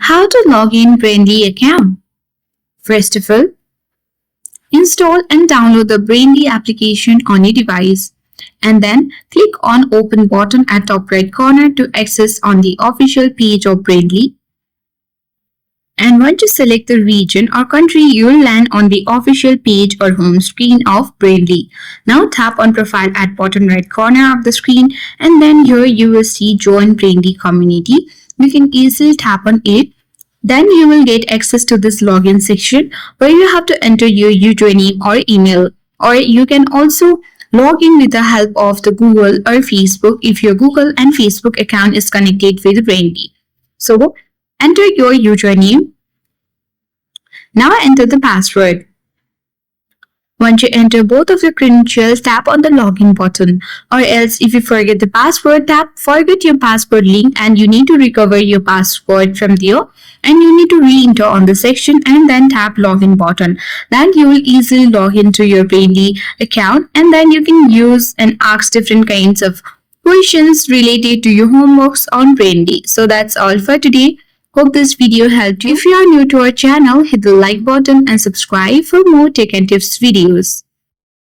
How to log in Brainly account? First of all, install and download the Brainly application on your device, and then click on Open button at top right corner to access on the official page of Brainly. And once you select the region or country, you will land on the official page or home screen of Brainly. Now tap on Profile at bottom right corner of the screen, and then here you will see Join Brainly Community. You can easily tap on it. Then you will get access to this login section where you have to enter your username or email, or you can also log in with the help of the Google or Facebook if your Google and Facebook account is connected with Brainly. So enter your username. Now enter the password. Once you enter both of your credentials, tap on the login button, or else if you forget the password, tap forget your password link and you need to recover your password from there, and you need to re-enter on the section and then tap login button. Then you will easily log into your Brainly account, and then you can use and ask different kinds of questions related to your homeworks on Brainly. So that's all for today. Hope this video helped you. If you are new to our channel, hit the like button and subscribe for more tech and tips videos.